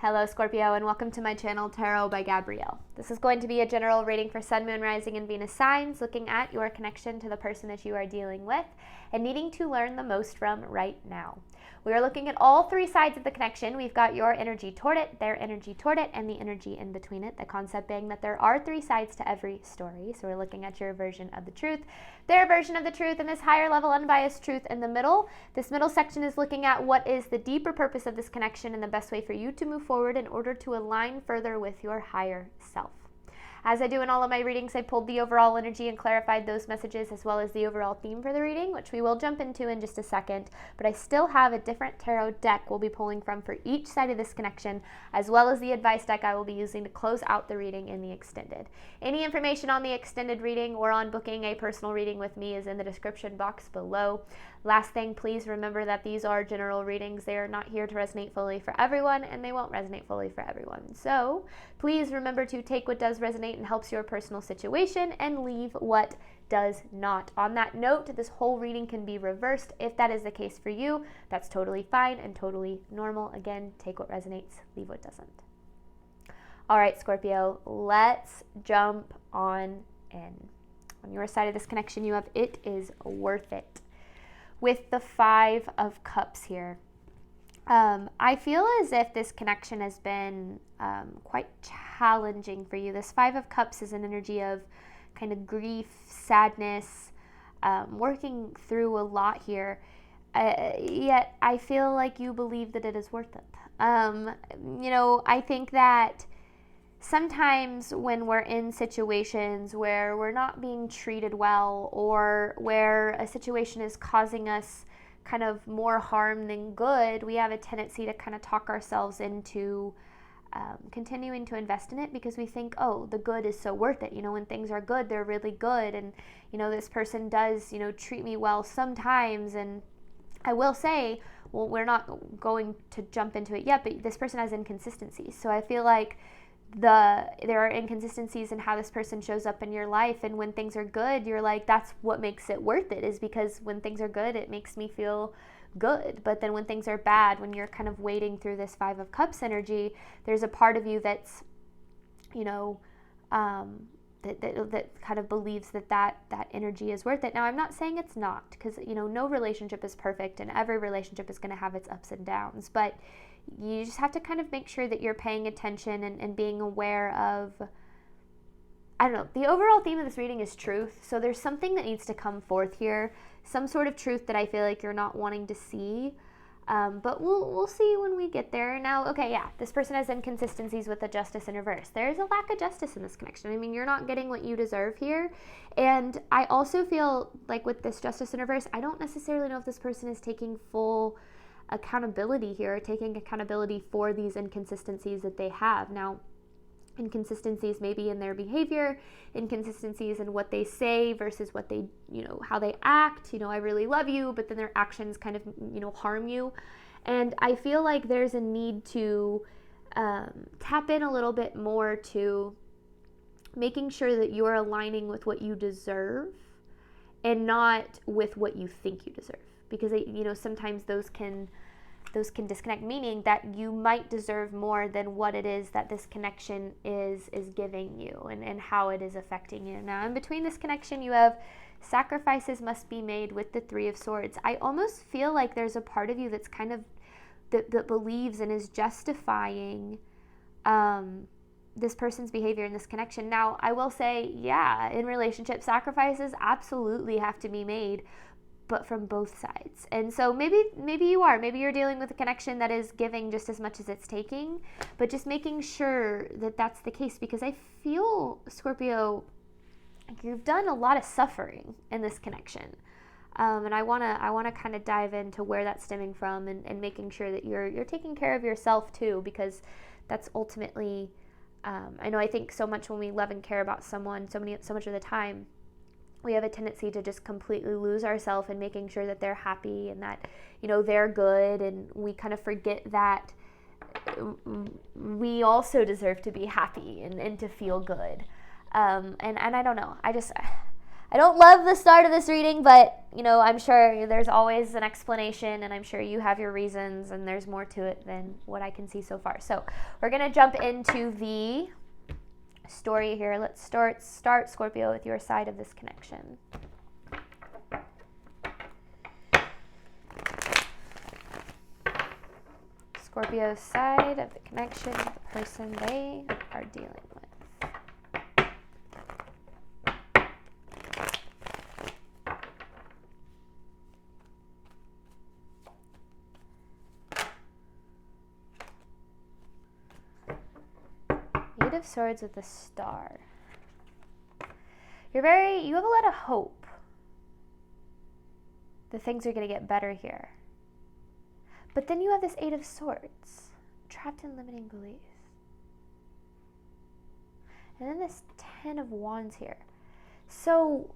Hello Scorpio, and welcome to my channel Tarot by Gabrielle. This is going to be a general reading for Sun, Moon, Rising, and Venus signs, looking at your connection to the person that you are dealing with and needing to learn the most from right now. We are looking at all three sides of the connection. We've got your energy toward it, their energy toward it, and the energy in between it. The concept being that there are three sides to every story. So we're looking at your version of the truth, their version of the truth, and this higher level unbiased truth in the middle. This middle section is looking at what is the deeper purpose of this connection and the best way for you to move forward in order to align further with your higher self. As I do in all of my readings, I pulled the overall energy and clarified those messages as well as the overall theme for the reading, which we will jump into in just a second. But I still have a different tarot deck we'll be pulling from for each side of this connection, as well as the advice deck I will be using to close out the reading in the extended. Any information on the extended reading or on booking a personal reading with me is in the description box below. Last thing, please remember that these are general readings. They are not here to resonate fully for everyone, and they won't resonate fully for everyone. So please remember to take what does resonate and helps your personal situation and leave what does not. On that note, this whole reading can be reversed. If that is the case for you, that's totally fine and totally normal. Again, take what resonates, leave what doesn't. All right, Scorpio, let's jump on in. On your side of this connection, you have "it is worth it" with the Five of Cups here. I feel as if this connection has been quite challenging for you. This Five of Cups is an energy of kind of grief, sadness, working through a lot here. Yet I feel like you believe that it is worth it. I think that sometimes when we're in situations where we're not being treated well, or where a situation is causing us kind of more harm than good, we have a tendency to kind of talk ourselves into continuing to invest in it because we think, oh, the good is so worth it. When things are good, they're really good. And, this person does, treat me well sometimes. And I will say, well, we're not going to jump into it yet, but this person has inconsistencies. So I feel like there are inconsistencies in how this person shows up in your life, and when things are good, you're like, that's what makes it worth it, is because when things are good, it makes me feel good. But then when things are bad, when you're kind of wading through this Five of Cups energy, there's a part of you that's that kind of believes that energy is worth it. Now, I'm not saying it's not, because no relationship is perfect and every relationship is going to have its ups and downs, but you just have to kind of make sure that you're paying attention and being aware of, I don't know, the overall theme of this reading is truth. So there's something that needs to come forth here, some sort of truth that I feel like you're not wanting to see. But we'll see when we get there. Now, okay, yeah, this person has inconsistencies with the Justice in reverse. There's a lack of justice in this connection. I mean, you're not getting what you deserve here. And I also feel like with this Justice in reverse, I don't necessarily know if this person is taking full accountability here, taking accountability for these inconsistencies that they have. Now, inconsistencies maybe in their behavior, inconsistencies in what they say versus what they, how they act. I really love you, but then their actions kind of, harm you. And I feel like there's a need to tap in a little bit more to making sure that you're aligning with what you deserve and not with what you think you deserve. Because, sometimes those can disconnect, meaning that you might deserve more than what it is that this connection is giving you and how it is affecting you. Now, in between this connection, you have sacrifices must be made with the Three of Swords. I almost feel like there's a part of you that's kind of, that believes and is justifying this person's behavior in this connection. Now, I will say, yeah, in relationships, sacrifices absolutely have to be made, but from both sides. And so maybe you're dealing with a connection that is giving just as much as it's taking, but just making sure that that's the case, because I feel, Scorpio, you've done a lot of suffering in this connection. And I want to kind of dive into where that's stemming from and making sure that you're taking care of yourself too, because that's ultimately, I think so much when we love and care about someone, so much of the time, we have a tendency to just completely lose ourselves in making sure that they're happy and that, they're good. And we kind of forget that we also deserve to be happy and to feel good. And I don't know. I don't love the start of this reading, but, you know, I'm sure there's always an explanation, and I'm sure you have your reasons, and there's more to it than what I can see so far. So we're going to jump into the story here. Let's start, Scorpio, with your side of this connection. Scorpio's side of the connection with the person they are dealing with. Eight of Swords with the Star. You have a lot of hope that things are going to get better here. But then you have this Eight of Swords, trapped in limiting beliefs. And then this Ten of Wands here. So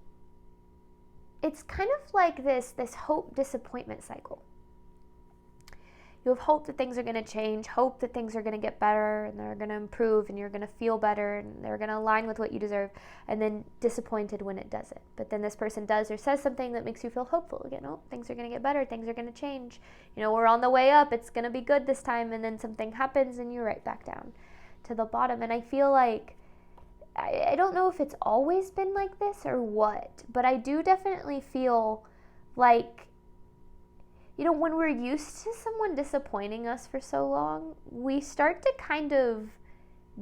it's kind of like this hope-disappointment cycle. You have hope that things are going to change, hope that things are going to get better, and they're going to improve, and you're going to feel better, and they're going to align with what you deserve, and then disappointed when it doesn't. But then this person does or says something that makes you feel hopeful again. Oh, things are going to get better, things are going to change. You know, we're on the way up, it's going to be good this time, and then something happens, and you're right back down to the bottom. And I feel like, I don't know if it's always been like this or what, but I do definitely feel like, you know, when we're used to someone disappointing us for so long, we start to kind of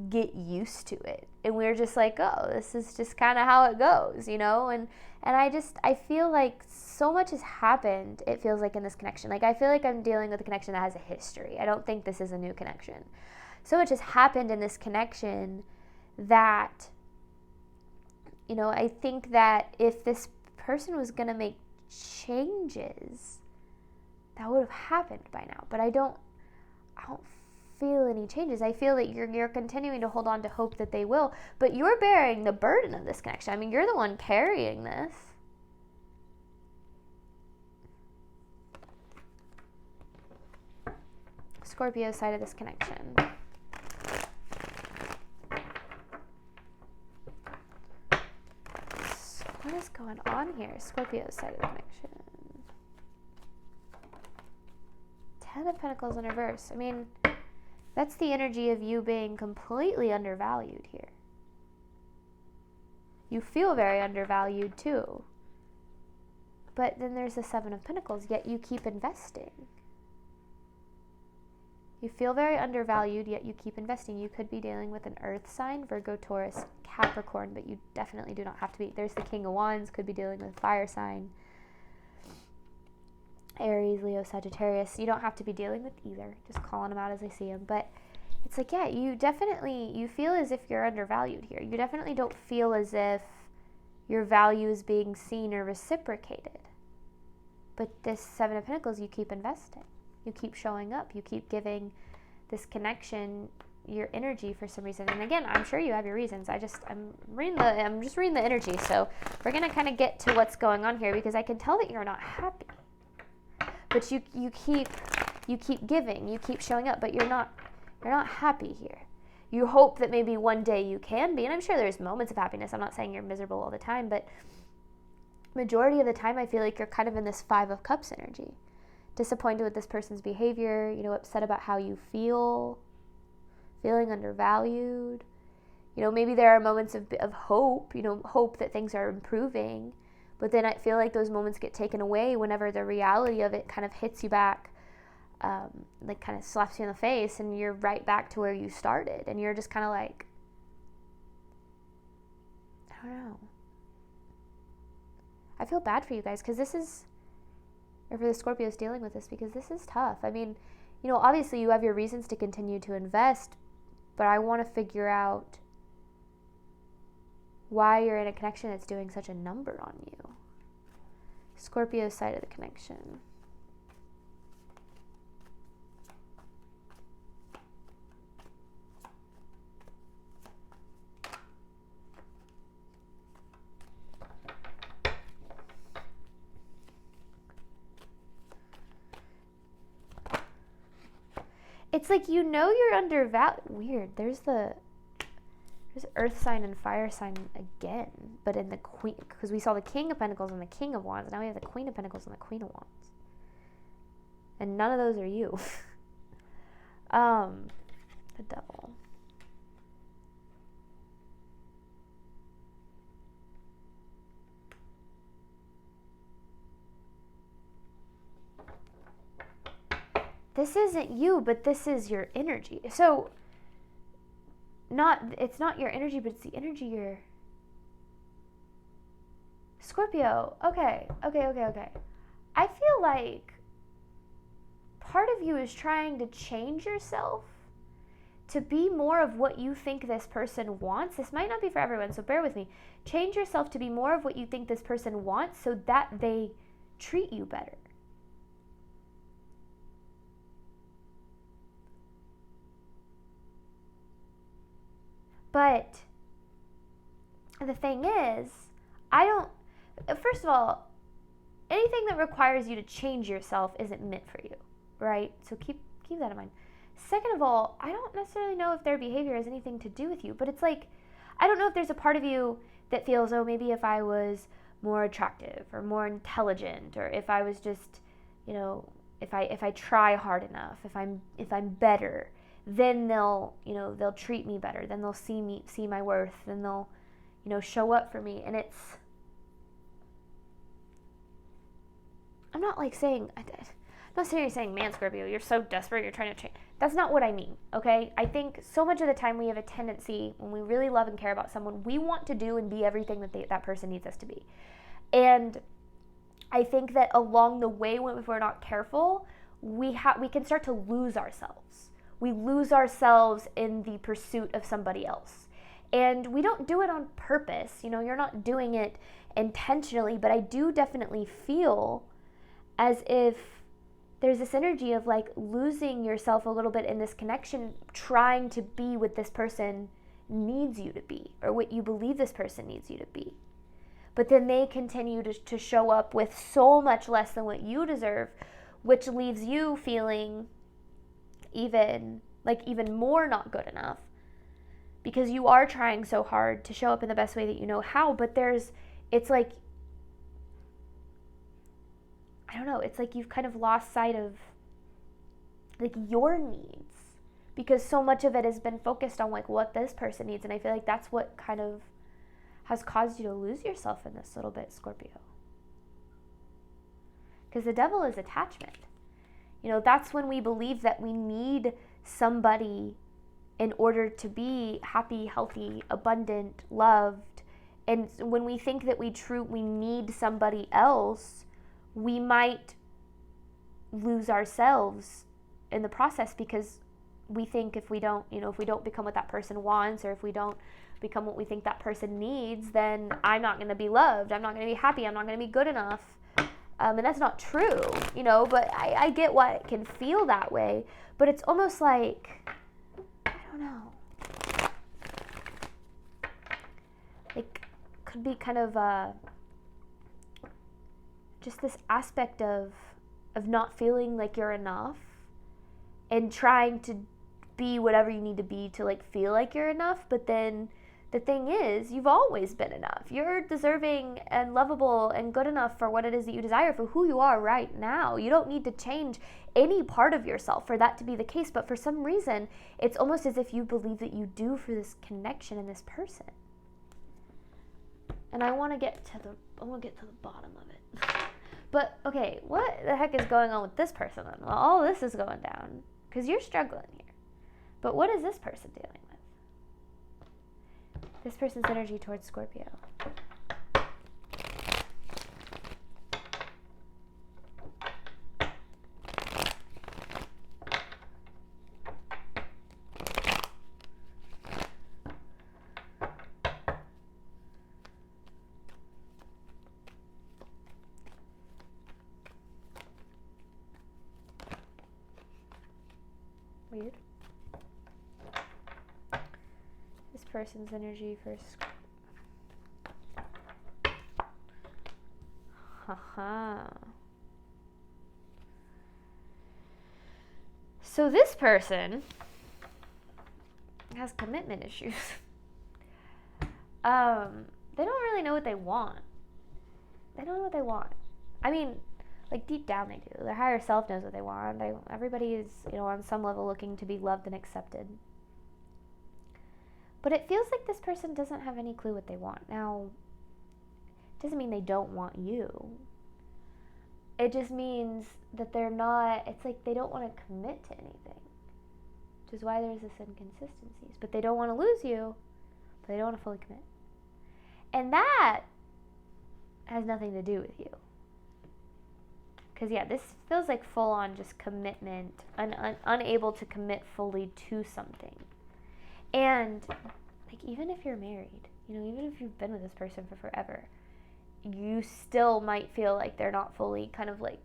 get used to it. And we're just like, oh, this is just kind of how it goes, you know? And I feel like so much has happened, it feels like, in this connection. Like, I feel like I'm dealing with a connection that has a history. I don't think this is a new connection. So much has happened in this connection that, you know, I think that if this person was going to make changes, that would have happened by now. But I don't feel any changes. I feel that you're continuing to hold on to hope that they will, but you're bearing the burden of this connection. I mean, you're the one carrying this. Scorpio side of this connection. So what is going on here? Scorpio side of the connection. Ten of Pentacles in reverse. I mean, that's the energy of you being completely undervalued here. You feel very undervalued too. But then there's the Seven of Pentacles, yet you keep investing. You feel very undervalued, yet you keep investing. You could be dealing with an earth sign, Virgo, Taurus, Capricorn, but you definitely do not have to be. There's the King of Wands, could be dealing with a fire sign. Aries, Leo, Sagittarius. You don't have to be dealing with either. Just calling them out as I see them. But it's like, yeah, you feel as if you're undervalued here. You definitely don't feel as if your value is being seen or reciprocated. But this Seven of Pentacles, you keep investing. You keep showing up. You keep giving this connection your energy for some reason. And again, I'm sure you have your reasons. I'm just reading the energy. So we're going to kind of get to what's going on here, because I can tell that you're not happy. But you keep giving, you keep showing up, but you're not happy here. You hope that maybe one day you can be, and I'm sure there's moments of happiness. I'm not saying you're miserable all the time, but majority of the time I feel like you're kind of in this Five of Cups energy. Disappointed with this person's behavior, you know, upset about how you feel, feeling undervalued. You know, maybe there are moments of hope, you know, hope that things are improving. But then I feel like those moments get taken away whenever the reality of it kind of hits you back, like kind of slaps you in the face, and you're right back to where you started. And you're just kind of like, I don't know. I feel bad for you guys, because this is, or for the Scorpios dealing with this, because this is tough. I mean, you know, obviously you have your reasons to continue to invest, but I want to figure out why you're in a connection that's doing such a number on you. Scorpio side of the connection. It's like, you know, you're undervalued. Weird. There's There's earth sign and fire sign again, but in the queen, because we saw the King of Pentacles and the King of Wands. Now we have the Queen of Pentacles and the Queen of Wands. And none of those are you. The Devil. This isn't you, but this is your energy. So, it's not your energy, but it's the energy you're... Scorpio. Okay. I feel like part of you is trying to change yourself to be more of what you think this person wants. This might not be for everyone, so bear with me. Change yourself to be more of what you think this person wants so that they treat you better. But the thing is, first of all, anything that requires you to change yourself isn't meant for you, right? So keep that in mind. Second of all, I don't necessarily know if their behavior has anything to do with you, but it's like, I don't know if there's a part of you that feels, oh, maybe if I was more attractive or more intelligent, or if I was just, if I try hard enough, if I'm better, then they'll treat me better, then they'll see my worth, then they'll, show up for me. And I'm not saying, man, Scorpio, you're so desperate, you're trying to change. That's not what I mean, okay? I think so much of the time we have a tendency, when we really love and care about someone, we want to do and be everything that person needs us to be. And I think that along the way, if we're not careful, we can start to lose ourselves. We lose ourselves in the pursuit of somebody else. And we don't do it on purpose. You're not doing it intentionally, but I do definitely feel as if there's this energy of losing yourself a little bit in this connection, trying to be what this person needs you to be, or what you believe this person needs you to be. But then they continue to show up with so much less than what you deserve, which leaves you feeling even more not good enough, because you are trying so hard to show up in the best way that you know how, but it's like you've kind of lost sight of your needs, because so much of it has been focused on what this person needs. And I feel like that's what kind of has caused you to lose yourself in this little bit, Scorpio. Because the Devil is attachment. That's when we believe that we need somebody in order to be happy, healthy, abundant, loved. And when we think that we need somebody else, we might lose ourselves in the process, because we think if we don't become what that person wants, or if we don't become what we think that person needs, then I'm not going to be loved, I'm not going to be happy, I'm not going to be good enough. And that's not true, but I get why it can feel that way. But it's almost like, I don't know, could be kind of just this aspect of not feeling like you're enough, and trying to be whatever you need to be to feel like you're enough. But then the thing is, you've always been enough. You're deserving and lovable and good enough for what it is that you desire, for who you are right now. You don't need to change any part of yourself for that to be the case. But for some reason, it's almost as if you believe that you do for this connection in this person. And I want to get to the bottom of it. But okay, what the heck is going on with this person then? Well, all this is going down because you're struggling here. But what is this person dealing with? This person's energy towards Scorpio. Weird. This person's energy for So this person has commitment issues. they don't really know what they want. They don't know what they want. I mean, like deep down they do. Their higher self knows what they want. Everybody is, on some level looking to be loved and accepted. But it feels like this person doesn't have any clue what they want. Now, it doesn't mean they don't want you. It just means that they're not, it's like they don't want to commit to anything. Which is why there's this inconsistencies. But they don't want to lose you, but they don't want to fully commit. And that has nothing to do with you. Because, this feels like full-on just commitment, unable to commit fully to something. And, like, even if you're married, even if you've been with this person for forever, you still might feel like they're not fully kind of, like,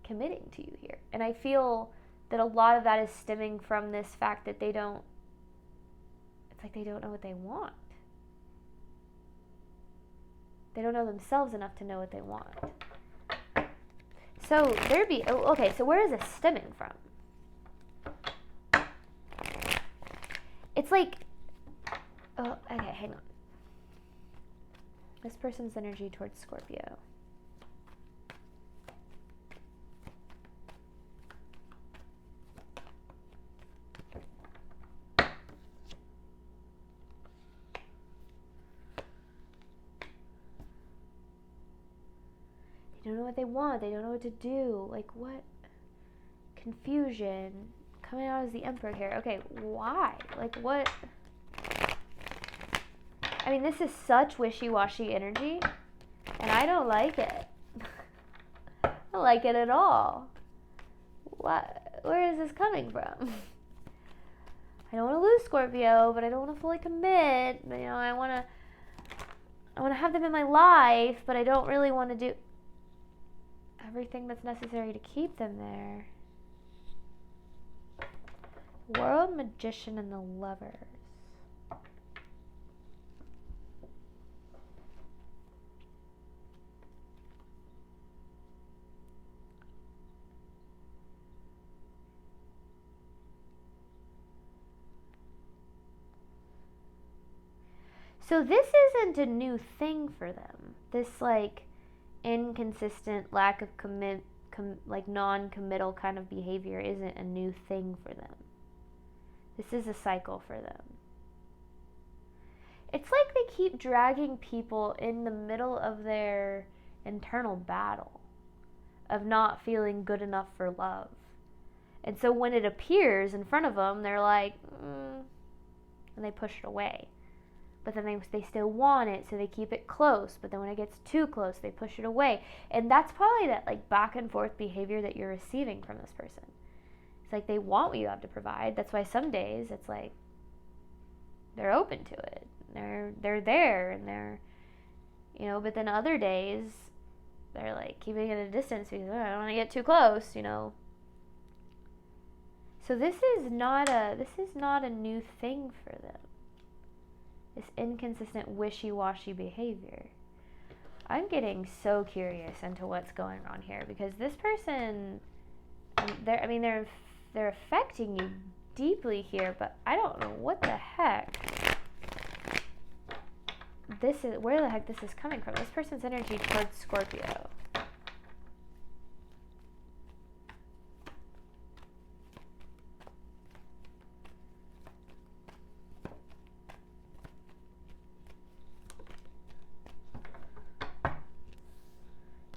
committing to you here. And I feel that a lot of that is stemming from this fact that they don't know what they want. They don't know themselves enough to know what they want. So so where is this stemming from? It's like, hang on. This person's energy towards Scorpio. They don't know what they want. They don't know what to do. Like, what? Confusion. Coming out as the Emperor here. Okay, why? Like, what? I mean, this is such wishy-washy energy, and I don't like it. I don't like it at all. What? Where is this coming from? I don't want to lose Scorpio, but I don't want to fully commit. I want to have them in my life, but I don't really want to do everything that's necessary to keep them there. World, Magician, and the Lovers. So this isn't a new thing for them. This, like, inconsistent lack of non-committal kind of behavior isn't a new thing for them. This is a cycle for them. It's like they keep dragging people in the middle of their internal battle of not feeling good enough for love. And so when it appears in front of them, they're like, and they push it away. But then they still want it, so they keep it close. But then when it gets too close, they push it away. And that's probably that, like, back and forth behavior that you're receiving from this person. It's like they want what you have to provide. That's why some days it's like they're open to it. They're there, and they're, but then other days they're like keeping it at a distance because I don't want to get too close, So this is not a new thing for them. This inconsistent, wishy-washy behavior. I'm getting so curious into what's going on here because this person, they're affecting you deeply here, but I don't know what the heck where the heck this is coming from. This person's energy towards Scorpio.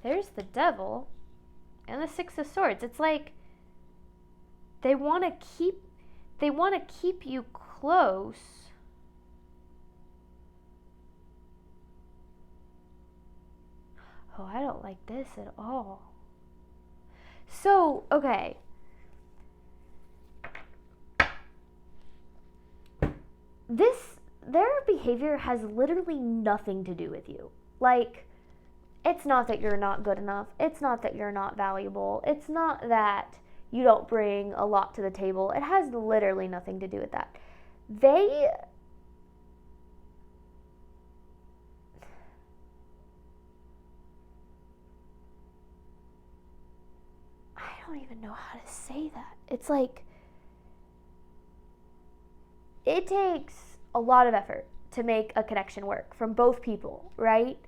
There's the Devil and the Six of Swords. It's like they want to keep you close. Oh, I don't like this at all. So, okay. Their behavior has literally nothing to do with you. Like, it's not that you're not good enough. It's not that you're not valuable. It's not that you don't bring a lot to the table. It has literally nothing to do with that. I don't even know how to say that. It's like, it takes a lot of effort to make a connection work from both people, right?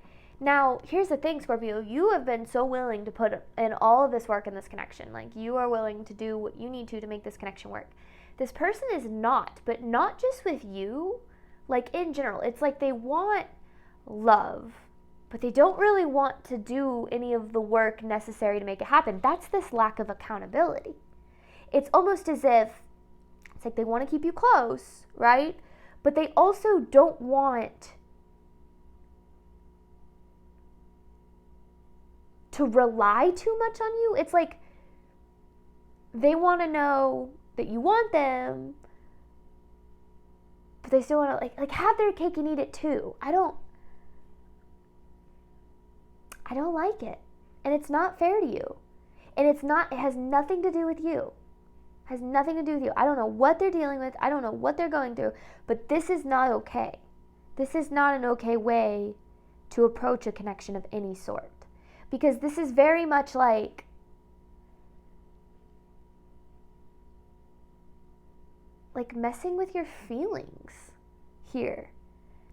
Now, here's the thing, Scorpio, you have been so willing to put in all of this work in this connection. Like, you are willing to do what you need to make this connection work. This person is not, but not just with you, like in general. It's like they want love, but they don't really want to do any of the work necessary to make it happen. That's this lack of accountability. It's almost as if, it's like they want to keep you close, right? But they also don't want to rely too much on you. It's like they want to know that you want them, but they still want to like have their cake and eat it too. I don't like it. And it's not fair to you. And it has nothing to do with you. It has nothing to do with you. I don't know what they're dealing with. I don't know what they're going through, but this is not okay. This is not an okay way to approach a connection of any sort. Because this is very much like messing with your feelings here.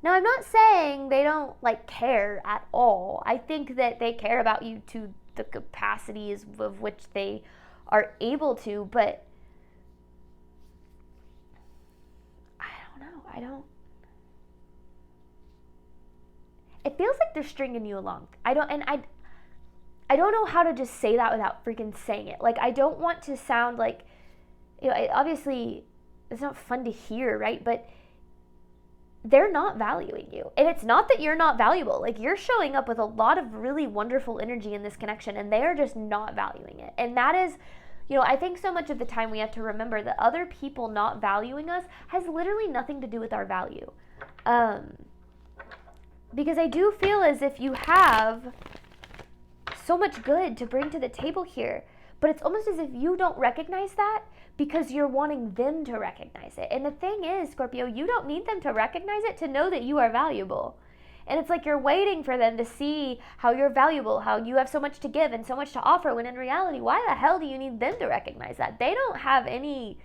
Now, I'm not saying they don't like care at all. I think that they care about you to the capacities of which they are able to, but I don't know. It feels like they're stringing you along. I don't know how to just say that without freaking saying it. Like, I don't want to sound like, obviously it's not fun to hear, right? But they're not valuing you. And it's not that you're not valuable. Like, you're showing up with a lot of really wonderful energy in this connection, and they are just not valuing it. And that is, I think so much of the time we have to remember that other people not valuing us has literally nothing to do with our value. Because I do feel as if you have so much good to bring to the table here, but it's almost as if you don't recognize that because you're wanting them to recognize it. And the thing is, Scorpio, you don't need them to recognize it to know that you are valuable. And it's like you're waiting for them to see how you're valuable, how you have so much to give and so much to offer, when in reality, why the hell do you need them to recognize that? They don't have any,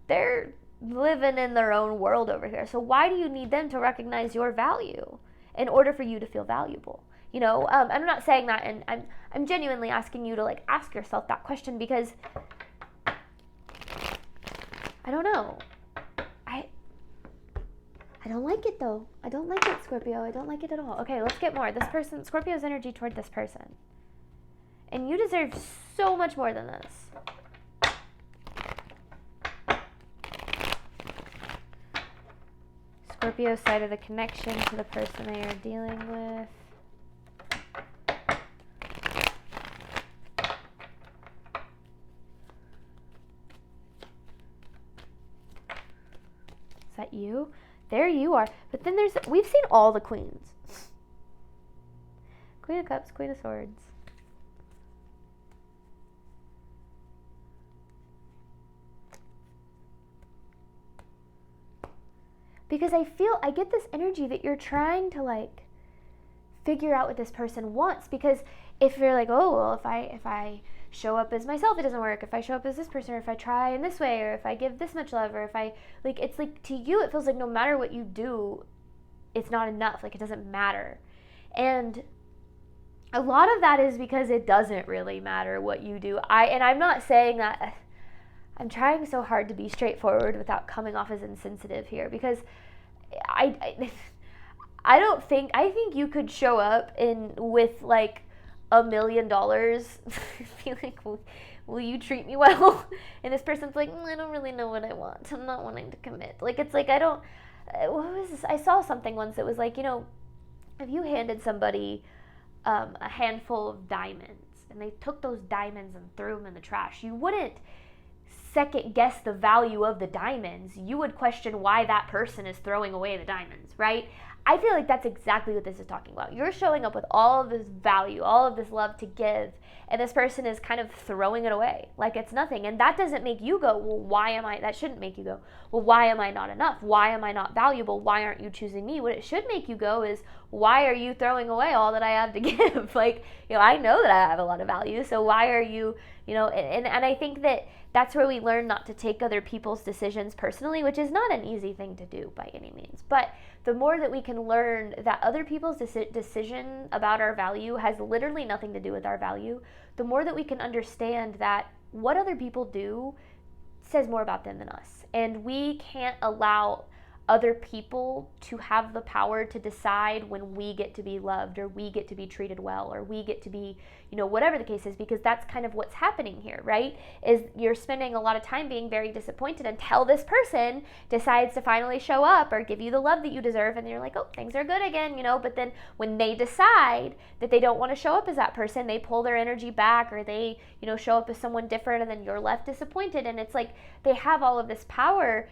they're living in their own world over here. So why do you need them to recognize your value in order for you to feel valuable? I'm not saying that, and I'm genuinely asking you to ask yourself that question, because I don't know. I don't like it though. I don't like it, Scorpio. I don't like it at all. Okay, let's get more. This person, Scorpio's energy toward this person. And you deserve so much more than this. Scorpio's side of the connection to the person they are dealing with. Is that you? There you are. But then we've seen all the queens. Queen of Cups, Queen of Swords. Because I get this energy that you're trying to figure out what this person wants. Because if you're like, oh, well, if I show up as myself, it doesn't work. If I show up as this person, or if I try in this way, or if I give this much love, or if I, it's to you, it feels like no matter what you do, it's not enough. It doesn't matter. And a lot of that is because it doesn't really matter what you do. I'm not saying that. I'm trying so hard to be straightforward without coming off as insensitive here, because I think you could show up with $1 million, be like, will you treat me well? And this person's like, I don't really know what I want. I'm not wanting to commit. It's like, I don't, what was this? I saw something once that was like, if you handed somebody a handful of diamonds and they took those diamonds and threw them in the trash, you wouldn't second guess the value of the diamonds. You would question why that person is throwing away the diamonds, right? I feel like that's exactly what this is talking about. You're showing up with all of this value, all of this love to give, and this person is kind of throwing it away like it's nothing. And that doesn't make you go, well, that shouldn't make you go, well, why am I not enough? Why am I not valuable? Why aren't you choosing me? What it should make you go is, why are you throwing away all that I have to give? I know that I have a lot of value, so why are you And I think that that's where we learn not to take other people's decisions personally, which is not an easy thing to do by any means. But the more that we can learn that other people's decision about our value has literally nothing to do with our value, the more that we can understand that what other people do says more about them than us. And we can't allow other people to have the power to decide when we get to be loved, or we get to be treated well, or we get to be, whatever the case is, because that's kind of what's happening here, right? Is you're spending a lot of time being very disappointed until this person decides to finally show up or give you the love that you deserve, and you're like, oh, things are good again, but then when they decide that they don't want to show up as that person, they pull their energy back, or they, show up as someone different, and then you're left disappointed. And it's like they have all of this power.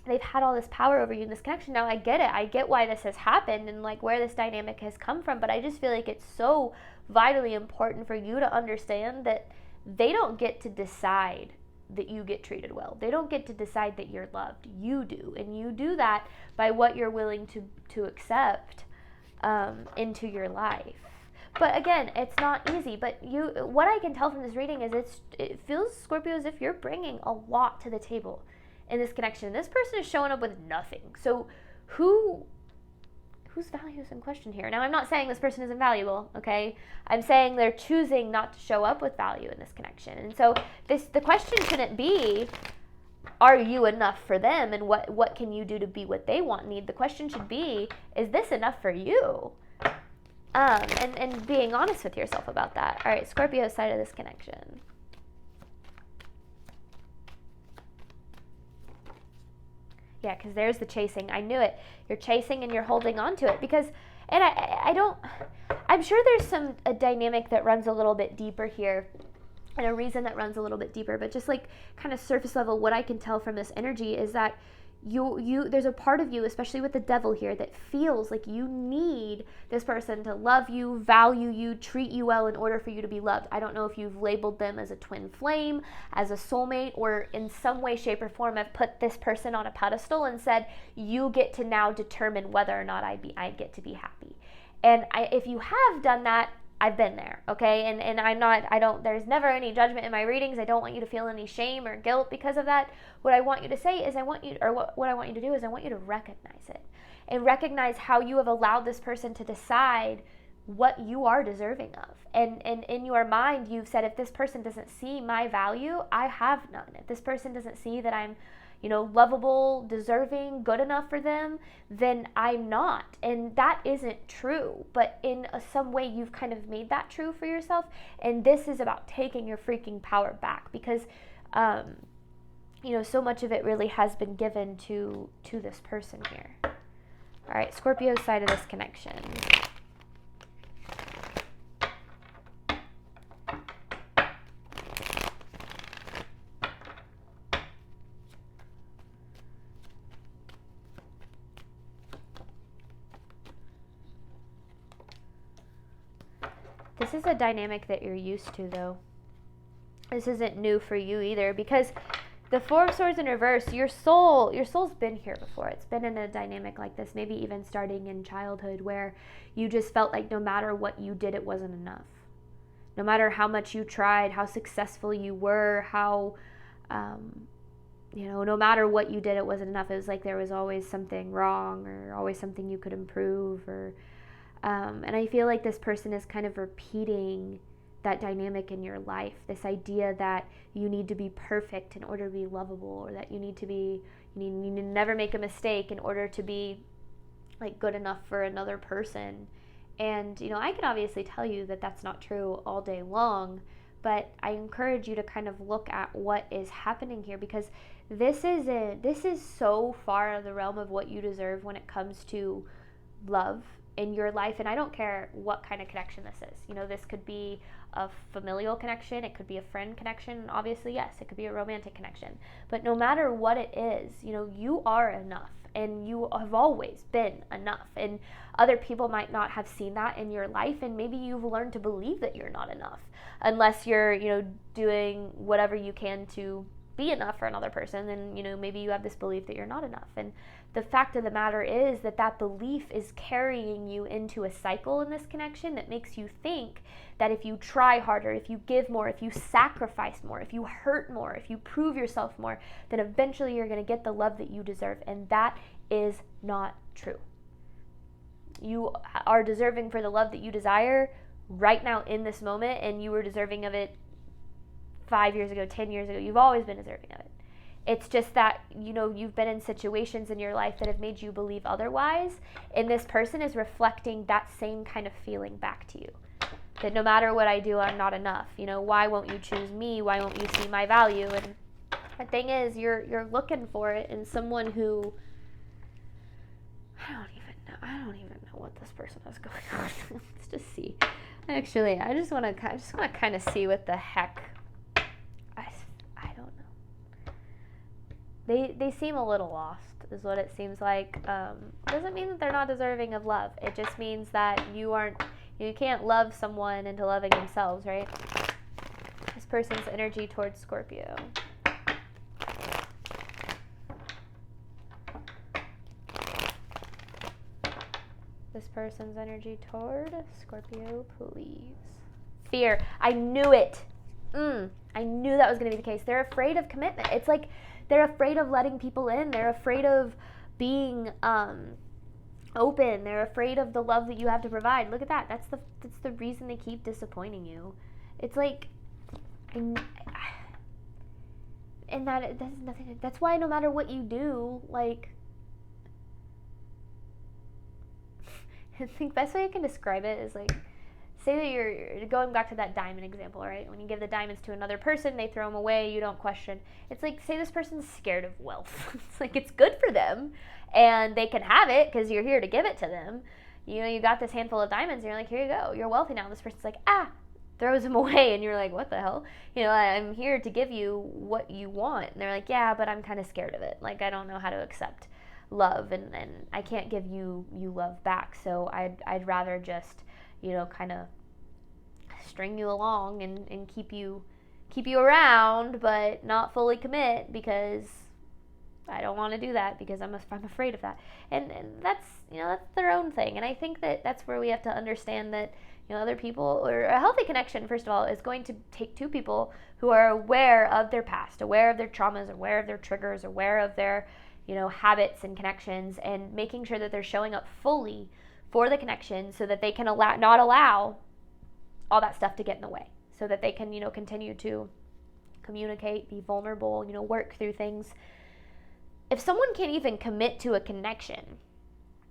They've had all this power over you in this connection. Now I get it. I get why this has happened and like where this dynamic has come from, but I just feel like it's so vitally important for you to understand that they don't get to decide that you get treated well. They don't get to decide that you're loved. You do. And you do that by what you're willing to accept into your life. But again, it's not easy. But what I can tell from this reading is it feels, Scorpio, as if you're bringing a lot to the table in this connection. This person is showing up with nothing. So whose value is in question here? Now, I'm not saying this person isn't valuable, okay? I'm saying they're choosing not to show up with value in this connection. And so the question shouldn't be, are you enough for them, and what can you do to be what they want and need? The question should be, is this enough for you? And being honest with yourself about that. All right, Scorpio side of this connection. Yeah, because there's the chasing. I knew it. You're chasing and you're holding on to it because, and I'm sure there's a dynamic that runs a little bit deeper here, and a reason that runs a little bit deeper, but just like kind of surface level, what I can tell from this energy is that there's a part of you, especially with the devil here, that feels like you need this person to love you, value you, treat you well in order for you to be loved. I don't know if you've labeled them as a twin flame, as a soulmate, or in some way, shape, or form have put this person on a pedestal and said, you get to now determine whether or not I get to be happy. And if you have done that, I've been there, okay? And there's never any judgment in my readings. I don't want you to feel any shame or guilt because of that. What I want you to say is what I want you to do is I want you to recognize it. And recognize how you have allowed this person to decide what you are deserving of. And in your mind, you've said, if this person doesn't see my value, I have none. If this person doesn't see that I'm lovable, deserving, good enough for them, then I'm not. And that isn't true. But in some way, you've kind of made that true for yourself. And this is about taking your freaking power back because, so much of it really has been given to this person here. All right, Scorpio's side of this connection. This is a dynamic that you're used to, though. This isn't new for you either, because the Four of Swords in reverse, your soul's been here before. It's been in a dynamic like this, maybe even starting in childhood, where you just felt like no matter what you did, it wasn't enough. No matter how much you tried, how successful you were, how, no matter what you did, it wasn't enough. It was like there was always something wrong, or always something you could improve, or and I feel like this person is kind of repeating that dynamic in your life, this idea that you need to be perfect in order to be lovable, or that you need to never make a mistake in order to be like good enough for another person. And I can obviously tell you that that's not true all day long, but I encourage you to kind of look at what is happening here, because this is so far out of the realm of what you deserve when it comes to love in your life. And I don't care what kind of connection this is. This could be a familial connection, it could be a friend connection, obviously, yes, it could be a romantic connection. But no matter what it is, you are enough, and you have always been enough. And other people might not have seen that in your life, and maybe you've learned to believe that you're not enough unless you're, doing whatever you can to be enough for another person, then, you know, maybe you have this belief that you're not enough. And the fact of the matter is that that belief is carrying you into a cycle in this connection that makes you think that if you try harder, if you give more, if you sacrifice more, if you hurt more, if you prove yourself more, then eventually you're going to get the love that you deserve. And that is not true. You are deserving for the love that you desire right now in this moment, and you were deserving of it 5 years ago, 10 years ago. You've always been deserving of it. It's just that, you know, you've been in situations in your life that have made you believe otherwise, and this person is reflecting that same kind of feeling back to you. That no matter what I do, I'm not enough. You know, why won't you choose me? Why won't you see my value? And the thing is, you're looking for it in someone who, I don't even know what this person is going on. Let's just see. Actually, I just want to kind of see what the heck. I don't know. They seem a little lost, is what it seems like. Doesn't mean that they're not deserving of love. It just means that you can't love someone into loving themselves, right? This person's energy towards Scorpio. This person's energy toward Scorpio, please. Fear. I knew it. I knew that was going to be the case. They're afraid of commitment. It's like they're afraid of letting people in. They're afraid of being open. They're afraid of the love that you have to provide. Look at that. That's the reason they keep disappointing you. It's like, and that's nothing. That's why no matter what you do, like, I think the best way I can describe it is like, say that you're going back to that diamond example, right? When you give the diamonds to another person, they throw them away, you don't question. It's like, say this person's scared of wealth. It's like, it's good for them, and they can have it because you're here to give it to them. You know, you got this handful of diamonds, and you're like, here you go, you're wealthy now. This person's like, throws them away, and you're like, what the hell? You know, I'm here to give you what you want. And they're like, yeah, but I'm kind of scared of it. Like, I don't know how to accept love, and I can't give you love back, so I'd rather just, you know, kind of string you along and keep you around, but not fully commit, because I don't want to do that, because I'm afraid of that. And that's, you know, that's their own thing. And I think that's where we have to understand that, you know, other people, or a healthy connection, first of all, is going to take two people who are aware of their past, aware of their traumas, aware of their triggers, aware of their, you know, habits and connections, and making sure that they're showing up fully for the connection, so that they can not allow all that stuff to get in the way, so that they can, you know, continue to communicate, be vulnerable, you know, work through things. If someone can't even commit to a connection,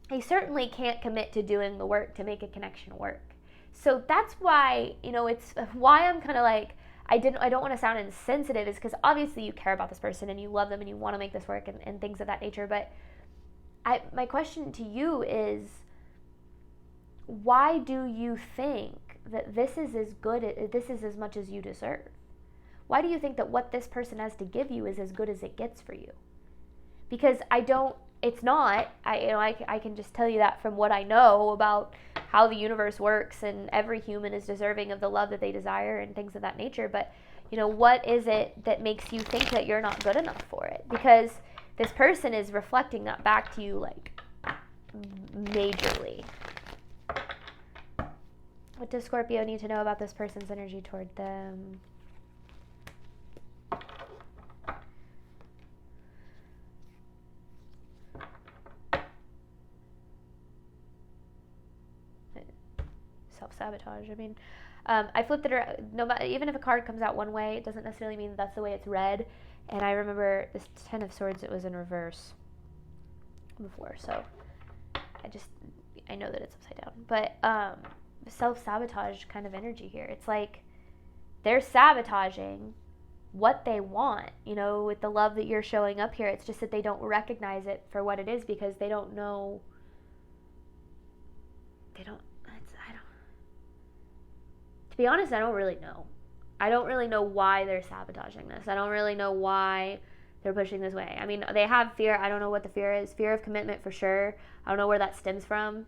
they certainly can't commit to doing the work to make a connection work. So that's why, you know, it's why I'm kind of like, I don't want to sound insensitive, is because obviously you care about this person and you love them and you want to make this work and things of that nature. But my question to you is, why do you think that this is as much as you deserve? Why do you think that what this person has to give you is as good as it gets for you? Because it's not. I can just tell you that from what I know about how the universe works, and every human is deserving of the love that they desire and things of that nature. But, you know, what is it that makes you think that you're not good enough for it? Because this person is reflecting that back to you, like, majorly. What does Scorpio need to know about this person's energy toward them? Self-sabotage. I mean, I flipped it around. No matter, even if a card comes out one way, it doesn't necessarily mean that's the way it's read. And I remember this Ten of Swords, it was in reverse before, so I know that it's upside down. But self-sabotage kind of energy here. It's like they're sabotaging what they want, you know, with the love that you're showing up here. It's just that they don't recognize it for what it is, because they don't know. To be honest, I don't really know. I don't really know why they're sabotaging this. I don't really know why they're pushing this way. I mean, they have fear. I don't know what the fear is. Fear of commitment for sure. I don't know where that stems from.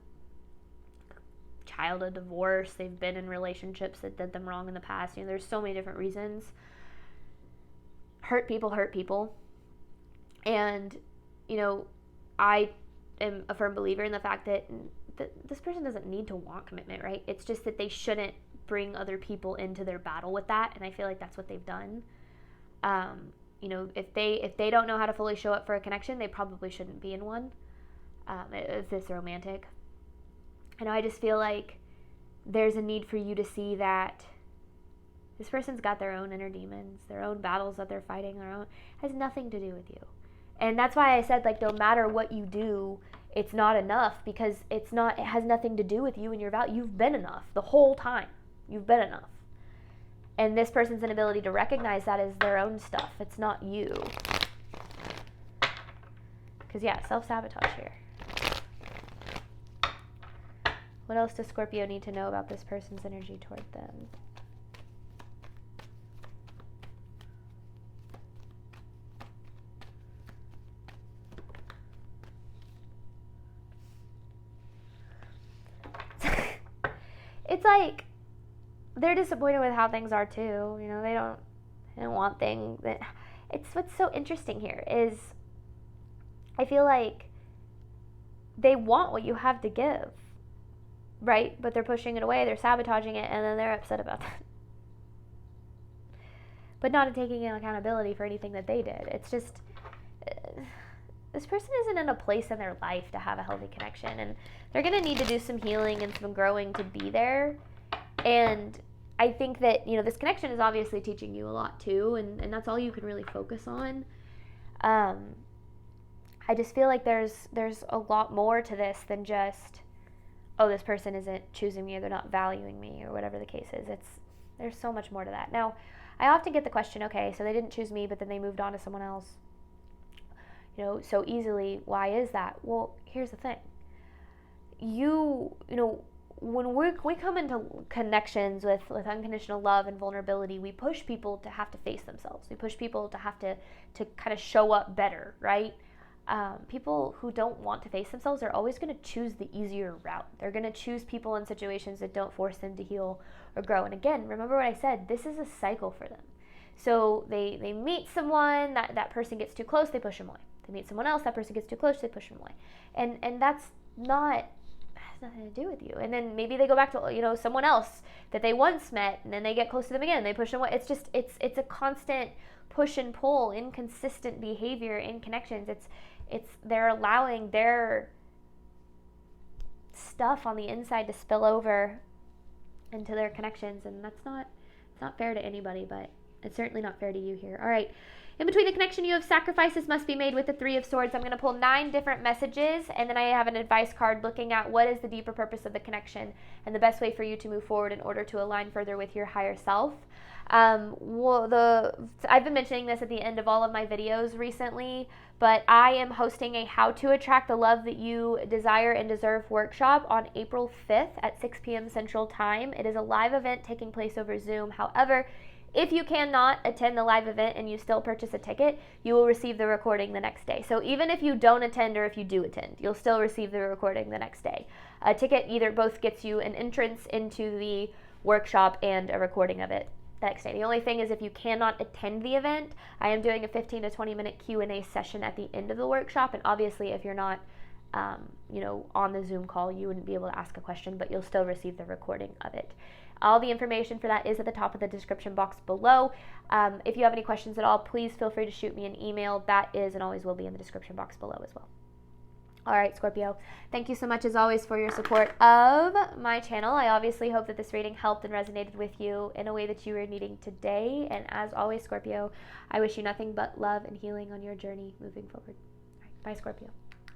Childhood divorce. They've been in relationships that did them wrong in the past. You know, there's so many different reasons. hurt people. And, you know, I am a firm believer in the fact that this person doesn't need to want commitment, right? It's just that they shouldn't bring other people into their battle with that. And I feel like that's what they've done. You know, if they don't know how to fully show up for a connection, they probably shouldn't be in one. If this romantic. And I just feel like there's a need for you to see that this person's got their own inner demons, their own battles that they're fighting, has nothing to do with you. And that's why I said, like, no matter what you do, it's not enough, because it has nothing to do with you and your value. You've been enough the whole time. You've been enough. And this person's inability to recognize that is their own stuff. It's not you. Because, yeah, self-sabotage here. What else does Scorpio need to know about this person's energy toward them? It's like they're disappointed with how things are too. You know, they don't want things that. It's what's so interesting here is I feel like they want what you have to give, right? But they're pushing it away, they're sabotaging it, and then they're upset about that. But not taking accountability for anything that they did. It's just this person isn't in a place in their life to have a healthy connection, and they're going to need to do some healing and some growing to be there. And I think that, you know, this connection is obviously teaching you a lot too, and that's all you can really focus on. I just feel like there's a lot more to this than just, oh, this person isn't choosing me, or they're not valuing me, or whatever the case is. There's so much more to that. Now, I often get the question, okay, so they didn't choose me, but then they moved on to someone else, you know, so easily. Why is that? Well, here's the thing. You know, when we come into connections with unconditional love and vulnerability, we push people to have to face themselves. We push people to have to kind of show up better, right? People who don't want to face themselves are always going to choose the easier route. They're going to choose people in situations that don't force them to heal or grow. And again, remember what I said, this is a cycle for them. So they meet someone, that person gets too close, they push them away. They meet someone else, that person gets too close, they push them away. And that's has nothing to do with you. And then maybe they go back to, you know, someone else that they once met, and then they get close to them again, and they push them away. It's just, it's a constant push and pull, inconsistent behavior in connections. They're allowing their stuff on the inside to spill over into their connections, and it's not fair to anybody, but it's certainly not fair to you here. All right. In between the connection, you have sacrifices must be made with the Three of Swords. I'm going to pull 9 different messages, and then I have an advice card looking at what is the deeper purpose of the connection and the best way for you to move forward in order to align further with your higher self. I've been mentioning this at the end of all of my videos recently, but I am hosting a How to Attract the Love That You Desire and Deserve workshop on April 5th at 6 p.m. Central Time. It is a live event taking place over Zoom. However, if you cannot attend the live event and you still purchase a ticket, you will receive the recording the next day. So even if you don't attend or if you do attend, you'll still receive the recording the next day. A ticket both gets you an entrance into the workshop and a recording of it the next day. The only thing is, if you cannot attend the event, I am doing a 15 to 20 minute Q&A session at the end of the workshop. And obviously, if you're not on the Zoom call, you wouldn't be able to ask a question, but you'll still receive the recording of it. All the information for that is at the top of the description box below. If you have any questions at all, please feel free to shoot me an email. That is and always will be in the description box below as well. All right, Scorpio, thank you so much as always for your support of my channel. I obviously hope that this reading helped and resonated with you in a way that you were needing today. And as always, Scorpio, I wish you nothing but love and healing on your journey moving forward. All right, bye, Scorpio.